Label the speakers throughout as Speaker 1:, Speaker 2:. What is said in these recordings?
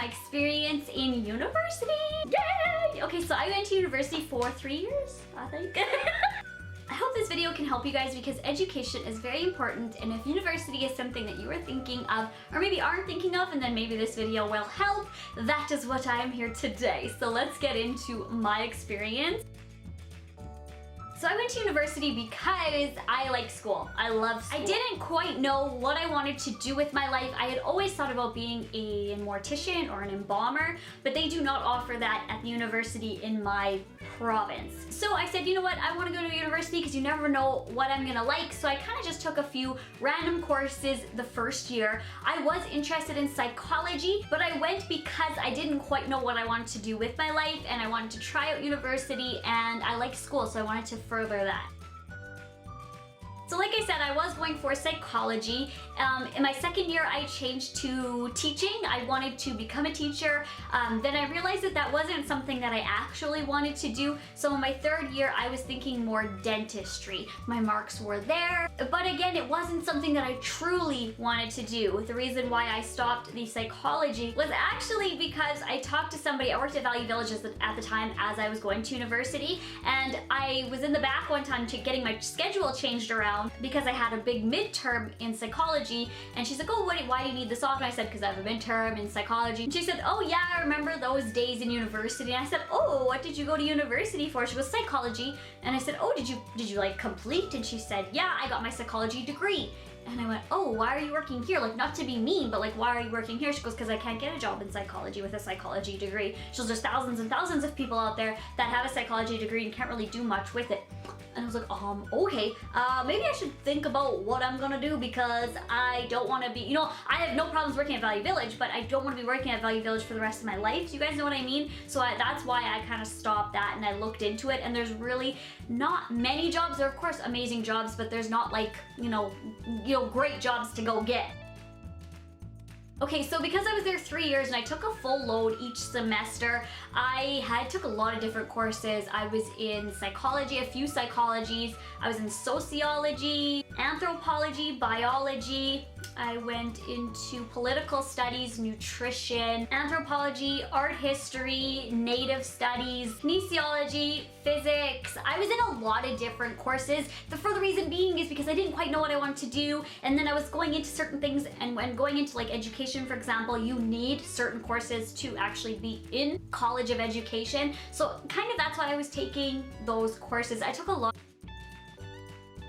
Speaker 1: my experience in university. Yay! Okay, so I went to university for 3 years, I think. I hope this video can help you guys because education is very important, and if university is something that you are thinking of or maybe aren't thinking of, and then maybe this video will help, that is what I am here today. So let's get into my experience. So I went to university because I like school. I love school. I didn't quite know what I wanted to do with my life. I had always thought about being a mortician or an embalmer, but they do not offer that at the university in my province. So I said, you know what, I want to go to university because you never know what I'm gonna like. So I kind of just took a few random courses the first year. I was interested in psychology, but I went because I didn't quite know what I wanted to do with my life, and I wanted to try out university, and I like school, so I wanted to further that. So like I said, I was going for psychology. In my second year, I changed to teaching. I wanted to become a teacher. Then I realized that that wasn't something that I actually wanted to do. So in my third year, I was thinking more dentistry. My marks were there, but again, it wasn't something that I truly wanted to do. The reason why I stopped the psychology was actually because I talked to somebody. I worked at Value Villages at the time as I was going to university, and I was in the back one time getting my schedule changed around because I had a big midterm in psychology, and she's like, oh, why do you need this off? And I said, because I have a midterm in psychology. And she said, oh yeah, I remember those days in university. And I said, oh, what did you go to university for? She goes, psychology. And I said, oh, did you like complete? And she said, yeah, I got my psychology degree. And I went, oh, why are you working here? Like, not to be mean, but like, why are you working here? She goes, because I can't get a job in psychology with a psychology degree. She goes, there's thousands and thousands of people out there that have a psychology degree and can't really do much with it. And I was like, okay, maybe I should think about what I'm gonna do, because I don't want to be, you know, I have no problems working at Value Village, but I don't want to be working at Value Village for the rest of my life. Do you guys know what I mean? So that's why I kind of stopped that, and I looked into it, and there's really not many jobs. There are of course amazing jobs, but there's not like, you know, great jobs to go get. Okay, so because I was there 3 years and I took a full load each semester, I took a lot of different courses. I was in psychology, a few psychologies. I was in sociology, anthropology, biology. I went into political studies, nutrition, anthropology, art history, native studies, kinesiology, physics. I was in a lot of different courses. The further reason being is because I didn't quite know what I wanted to do, and then I was going into certain things, and when going into like education, for example, you need certain courses to actually be in college of education. So kind of that's why I was taking those courses. I took a lot.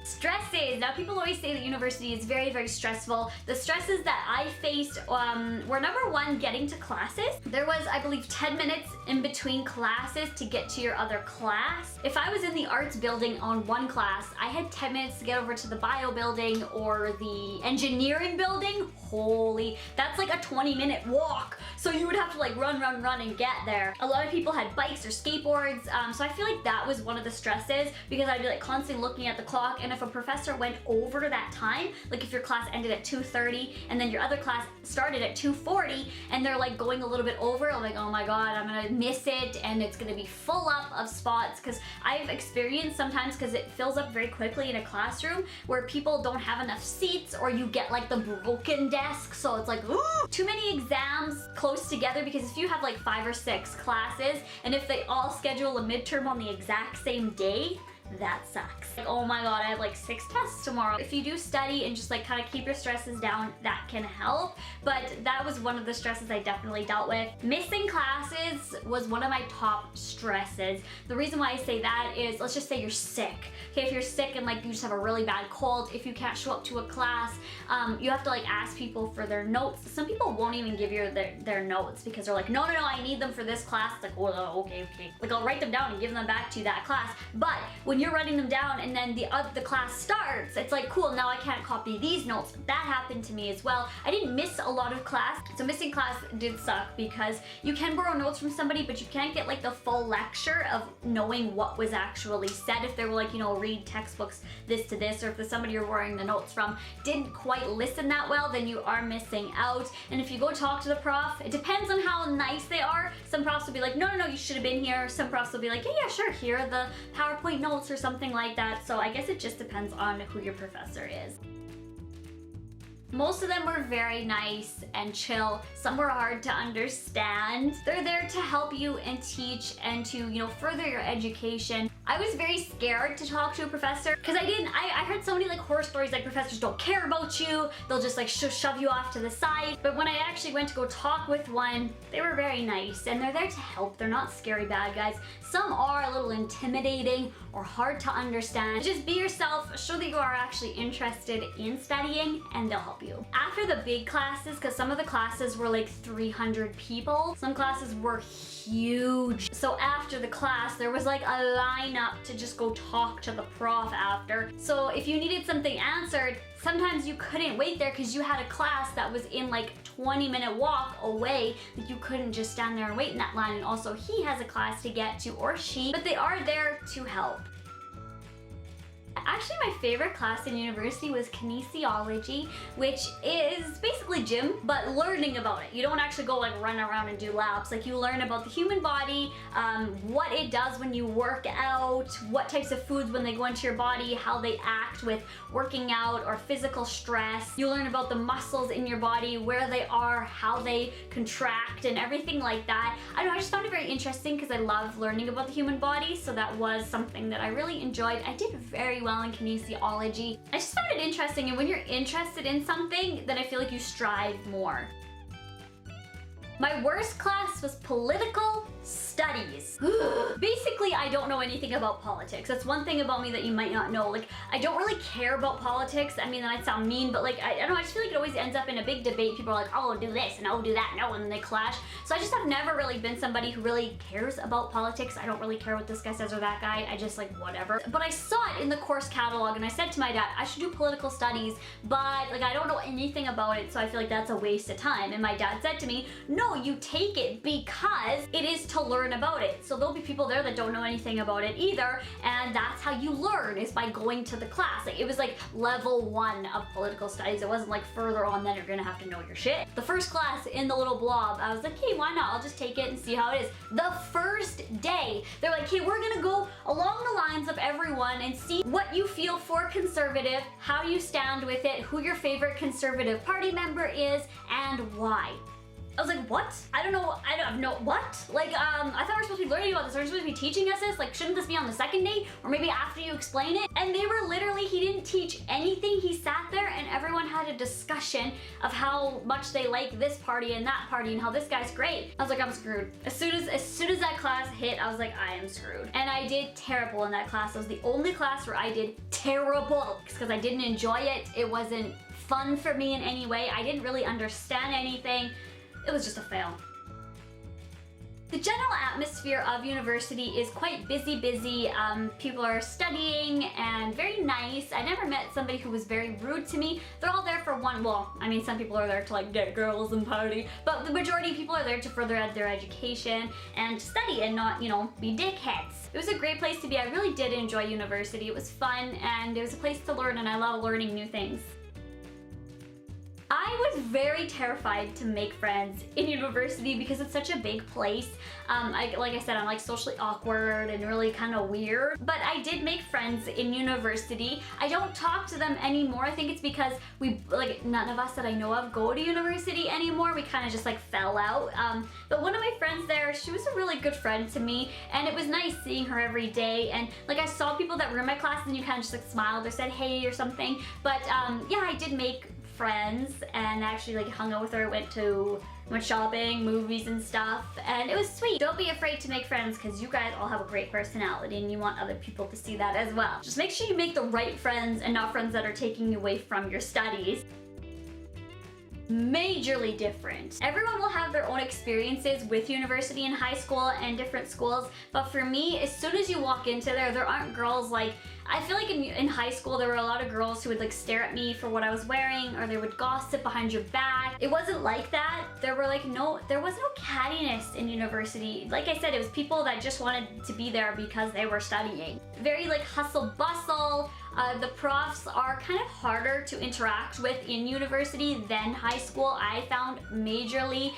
Speaker 1: Stresses. Now, people always say that university is very, very stressful. The stresses that I faced were, number one, getting to classes. There was, I believe, 10 minutes in between classes to get to your other class. If I was in the arts building on one class, I had 10 minutes to get over to the bio building or the engineering building. Holy, that's like a 20-minute walk. So you would have to like run and get there. A lot of people had bikes or skateboards, so I feel like that was one of the stresses, because I'd be like constantly looking at the clock, and if a professor went over that time, like if your class ended at 2:30 and then your other class started at 2:40 and they're like going a little bit over, I'm like, oh my god, I'm gonna miss it, and it's gonna be full up of spots. Because I've experienced sometimes, because it fills up very quickly in a classroom, where people don't have enough seats, or you get like the broken desk, so it's like, ooh, too many exams close together. Because if you have like 5 or 6 classes, and if they all schedule a midterm on the exact same day, that sucks. Like, oh my god, I have like 6 tests tomorrow. If you do study and just like kind of keep your stresses down, that can help. But that was one of the stresses I definitely dealt with. Missing classes was one of my top stresses. The reason why I say that is, let's just say you're sick. Okay, if you're sick and like you just have a really bad cold, if you can't show up to a class, you have to like ask people for their notes. Some people won't even give you their notes, because they're like, no, I need them for this class. It's like, well, okay. Like, I'll write them down and give them back to you that class. But when you're writing them down and then the class starts, it's like, cool, now I can't copy these notes. That happened to me as well. I didn't miss a lot of class, so missing class did suck, because you can borrow notes from somebody, but you can't get like the full lecture of knowing what was actually said. If they were like, you know, read textbooks this to this, or if the somebody you're borrowing the notes from didn't quite listen that well, then you are missing out. And if you go talk to the prof, it depends on how nice they are. Some profs will be like, no, you should have been here. Some profs will be like, yeah, sure, here are the PowerPoint notes or something like that. So I guess it just depends on who your professor is. Most of them were very nice and chill. Some were hard to understand. They're there to help you and teach and to, you know, further your education. I was very scared to talk to a professor because I heard so many like horror stories like professors don't care about you. They'll just like shove you off to the side. But when I actually went to go talk with one, they were very nice and they're there to help. They're not scary bad guys. Some are a little intimidating or hard to understand. Just be yourself, show that you are actually interested in studying, and they'll help you. After the big classes, because some of the classes were like 300 people, some classes were huge. So after the class, there was like a lineup to just go talk to the prof after. So if you needed something answered, sometimes you couldn't wait there because you had a class that was in like 20-minute walk away that you couldn't just stand there and wait in that line. And also he has a class to get to, or she, but they are there to help. Actually, my favorite class in university was kinesiology, which is basically gym, but learning about it. You don't actually go like run around and do laps. Like you learn about the human body, what it does when you work out, what types of foods when they go into your body, how they act with working out or physical stress. You learn about the muscles in your body, where they are, how they contract, and everything like that. I don't know, I just found it very interesting because I love learning about the human body, so that was something that I really enjoyed. I did very well in kinesiology. I just found it interesting, and when you're interested in something, then I feel like you strive more. My worst class was political studies. Basically, I don't know anything about politics. That's one thing about me that you might not know. Like, I don't really care about politics. I mean, that might sound mean, but like, I don't know, I just feel like it always ends up in a big debate. People are like, oh, do this, and oh, do that, no, and then they clash. So I just have never really been somebody who really cares about politics. I don't really care what this guy says or that guy. I just like, whatever. But I saw it in the course catalog, and I said to my dad, I should do political studies, but like, I don't know anything about it, so I feel like that's a waste of time. And my dad said to me, no, you take it because it is to learn about it. So there'll be people there that don't know anything about it either, and that's how you learn, is by going to the class. Like, it was like level 1 of political studies. It wasn't like further on, then you're gonna have to know your shit. The first class in the little blob, I was like, hey, why not? I'll just take it and see how it is. The first day, they're like, hey, we're gonna go along the lines of everyone and see what you feel for conservative, how you stand with it, who your favorite conservative party member is, and why. I was like, what? I don't know, what? Like, I thought we were supposed to be learning about this. Are we supposed to be teaching us this? Like, shouldn't this be on the second day? Or maybe after you explain it? And they were literally, he didn't teach anything. He sat there and everyone had a discussion of how much they like this party and that party and how this guy's great. I was like, I'm screwed. As soon as that class hit, I was like, I am screwed. And I did terrible in that class. It was the only class where I did terrible because I didn't enjoy it. It wasn't fun for me in any way. I didn't really understand anything. It was just a fail. The general atmosphere of university is quite busy. People are studying and very nice. I never met somebody who was very rude to me. They're all there for one, well, I mean, some people are there to like get girls and party, but the majority of people are there to further their education and study and not, you know, be dickheads. It was a great place to be. I really did enjoy university. It was fun and it was a place to learn, and I love learning new things. I was very terrified to make friends in university because it's such a big place. Like I said, I'm like socially awkward and really kind of weird, but I did make friends in university. I don't talk to them anymore. I think it's because none of us that I know of go to university anymore. We kind of just like fell out. But one of my friends there, she was a really good friend to me, and it was nice seeing her every day. And like, I saw people that were in my class and you kind of just like smiled or said hey or something. But yeah, I did make friends and actually like hung out with her, went shopping, movies and stuff, and it was sweet. Don't be afraid to make friends because you guys all have a great personality and you want other people to see that as well. Just make sure you make the right friends and not friends that are taking you away from your studies. Majorly different. Everyone will have their own experiences with university and high school and different schools, but for me, as soon as you walk into there aren't girls like, I feel like in high school there were a lot of girls who would like stare at me for what I was wearing, or they would gossip behind your back. It wasn't like that. There was no cattiness in university. Like I said, it was people that just wanted to be there because they were studying. Very like hustle bustle. The profs are kind of harder to interact with in university than high school, I found majorly.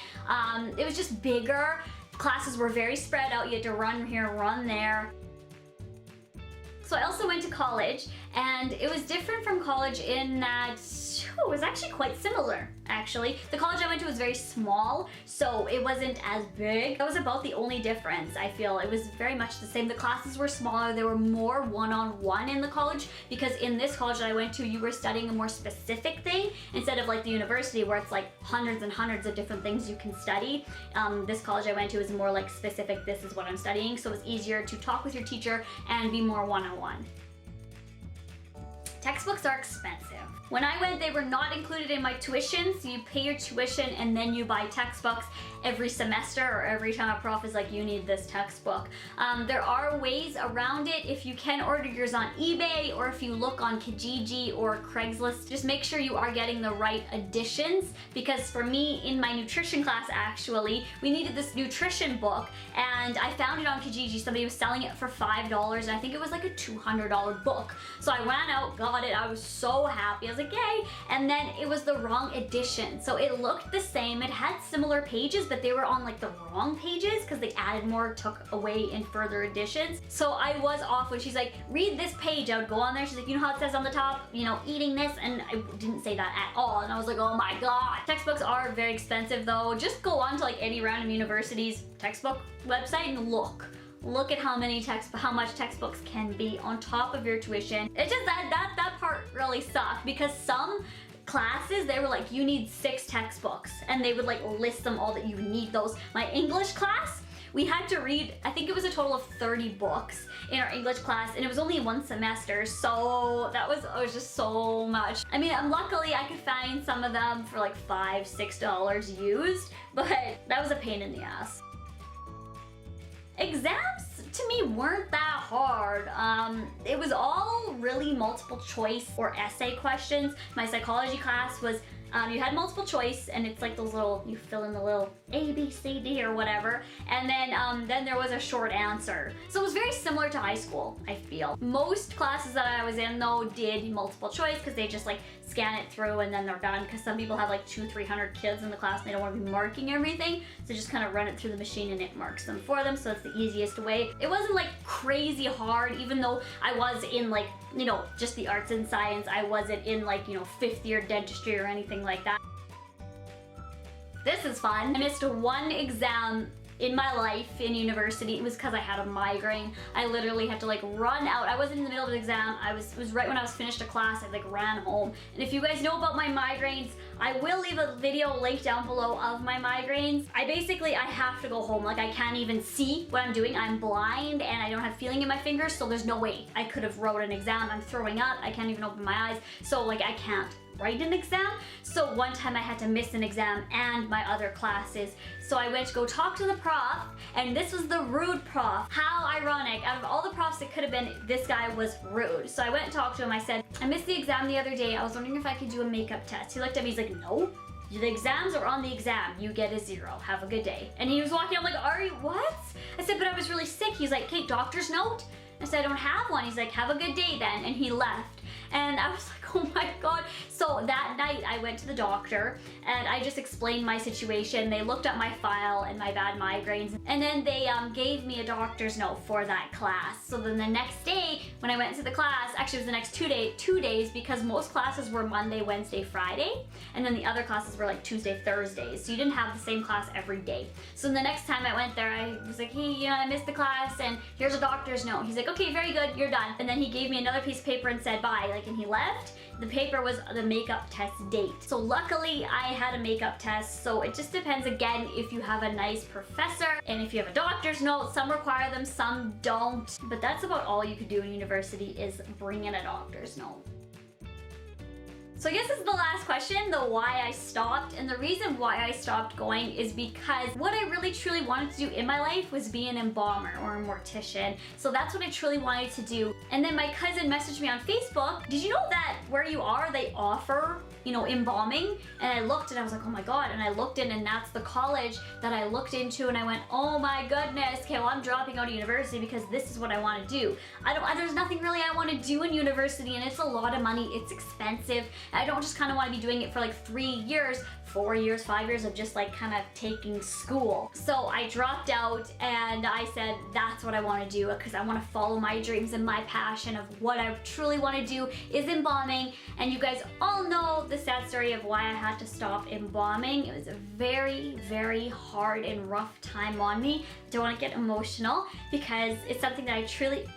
Speaker 1: It was just bigger. Classes were very spread out. You had to run here, run there. So I also went to college, and it was different from college in that It was actually quite similar, actually. The college I went to was very small, so it wasn't as big. That was about the only difference, I feel. It was very much the same. The classes were smaller. There were more one-on-one in the college, because in this college that I went to, you were studying a more specific thing instead of like the university where it's like hundreds and hundreds of different things you can study. This college I went to is more like specific, this is what I'm studying, so it's easier to talk with your teacher and be more one-on-one. Textbooks are expensive. When I went, they were not included in my tuition, so you pay your tuition and then you buy textbooks every semester or every time a prof is like, you need this textbook. There are ways around it. If you can order yours on eBay, or if you look on Kijiji or Craigslist, just make sure you are getting the right editions, because for me, in my nutrition class actually, we needed this nutrition book, and I found it on Kijiji. Somebody was selling it for $5, and I think it was like a $200 book. So I ran out, got it, I was so happy. I was like, yay! And then it was the wrong edition. So it looked the same, it had similar pages, but they were on like the wrong pages because they added more, took away in further editions. So I was off when she's like, read this page. I would go on there, she's like, you know how it says on the top, you know, eating this? And I didn't say that at all. And I was like, oh my god. Textbooks are very expensive though. Just go on to like any random university's textbook website and look. Look at how much textbooks can be on top of your tuition. It's just that part really sucked, because some classes, they were like, you need 6 textbooks, and they would like list them all that you need those. My English class, we had to read, I think it was a total of 30 books in our English class, and it was only one semester, so that was just so much. I mean, luckily I could find some of them for like $5, $6 used, but that was a pain in the ass. Exams to me weren't that hard. It was all really multiple choice or essay questions. My psychology class was, you had multiple choice, and it's like those little, you fill in the little A, B, C, D or whatever, and then there was a short answer. So it was very similar to high school, I feel. Most classes that I was in though did multiple choice, because they just like scan it through and then they're done, because some people have like 200-300 kids in the class and they don't want to be marking everything, so just kind of run it through the machine and it marks them for them, so it's the easiest way. It wasn't like crazy hard, even though I was in like, you know, just the arts and science. I wasn't in like, you know, 5th year dentistry or anything like that. This is fun. I missed one exam in my life in university. It was because I had a migraine. I literally had to like run out. I wasn't in the middle of the exam. It was right when I was finished a class. I like ran home. And if you guys know about my migraines, I will leave a video link down below of my migraines. I have to go home. Like, I can't even see what I'm doing. I'm blind and I don't have feeling in my fingers, so there's no way I could have wrote an exam. I'm throwing up. I can't even open my eyes. So like, I can't write an exam. So one time I had to miss an exam and my other classes. So I went to go talk to the prof, and this was the rude prof. How ironic. Out of all the profs it could have been, this guy was rude. So I went and talked to him. I said, I missed the exam the other day. I was wondering if I could do a makeup test. He looked at me, he's like, no. The exams are on the exam. You get a 0. Have a good day. And he was walking, I'm like, are you, what? I said, but I was really sick. He's like, okay, doctor's note? I said, I don't have one. He's like, have a good day then. And he left. And I was like, oh my god. So that night I went to the doctor and I just explained my situation. They looked at my file and my bad migraines, and then they gave me a doctor's note for that class. So then the next day when I went to the class, actually it was the next 2 days, because most classes were Monday, Wednesday, Friday, and then the other classes were like Tuesday, Thursdays. So you didn't have the same class every day. So the next time I went there, I was like, hey, you know, I missed the class and here's a doctor's note. He's like, okay, very good, you're done. And then he gave me another piece of paper and said bye, like, and he left. The paper was the makeup test date. So luckily I had a makeup test, so it just depends again if you have a nice professor and if you have a doctor's note. Some require them, some don't. But that's about all you could do in university, is bring in a doctor's note. So I guess this is the last question, the why I stopped. And the reason why I stopped going is because what I really truly wanted to do in my life was be an embalmer or a mortician. So that's what I truly wanted to do. And then my cousin messaged me on Facebook, did you know that where you are, they offer, you know, embalming? And I looked and I was like, oh my god. And I looked in, and that's the college that I looked into, and I went, oh my goodness, okay, well, I'm dropping out of university because this is what I want to do. There's nothing really I want to do in university, and it's a lot of money, it's expensive. I don't just kind of want to be doing it for like 3 years, 4 years, 5 years of just like kind of taking school. So I dropped out and I said that's what I want to do because I want to follow my dreams and my passion of what I truly want to do is embalming. And you guys all know the sad story of why I had to stop embalming. It was a very, very hard and rough time on me. Don't want to get emotional because it's something that I truly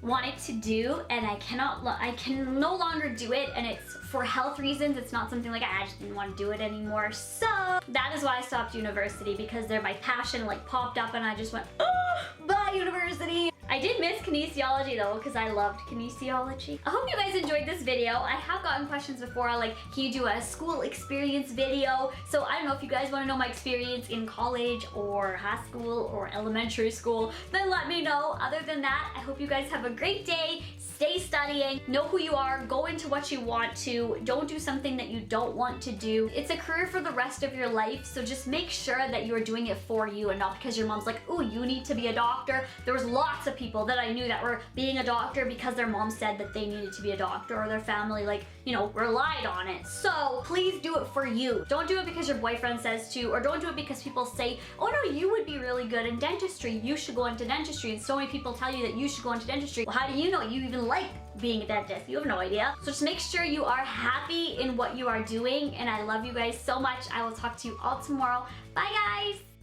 Speaker 1: wanted to do and I can no longer do it, and it's for health reasons. It's not something like I just didn't want to do it anymore. So that is why I stopped university, because my passion like popped up and I just went, oh, bye university. I did miss kinesiology though, because I loved kinesiology. I hope you guys enjoyed this video. I have gotten questions before like, can you do a school experience video? So I don't know if you guys want to know my experience in college or high school or elementary school, then let me know. Other than that, I hope you guys have a great day. Stay studying, know who you are, go into what you want to, don't do something that you don't want to do. It's a career for the rest of your life, so just make sure that you are doing it for you and not because your mom's like, oh, you need to be a doctor. There was lots of people that I knew that were being a doctor because their mom said that they needed to be a doctor, or their family like, you know, relied on it. So please do it for you. Don't do it because your boyfriend says to, or don't do it because people say, oh no, you would be really good in dentistry. You should go into dentistry. And so many people tell you that you should go into dentistry. Well, how do you know you even like being a dentist? You have no idea. So just make sure you are happy in what you are doing. And I love you guys so much. I will talk to you all tomorrow. Bye guys.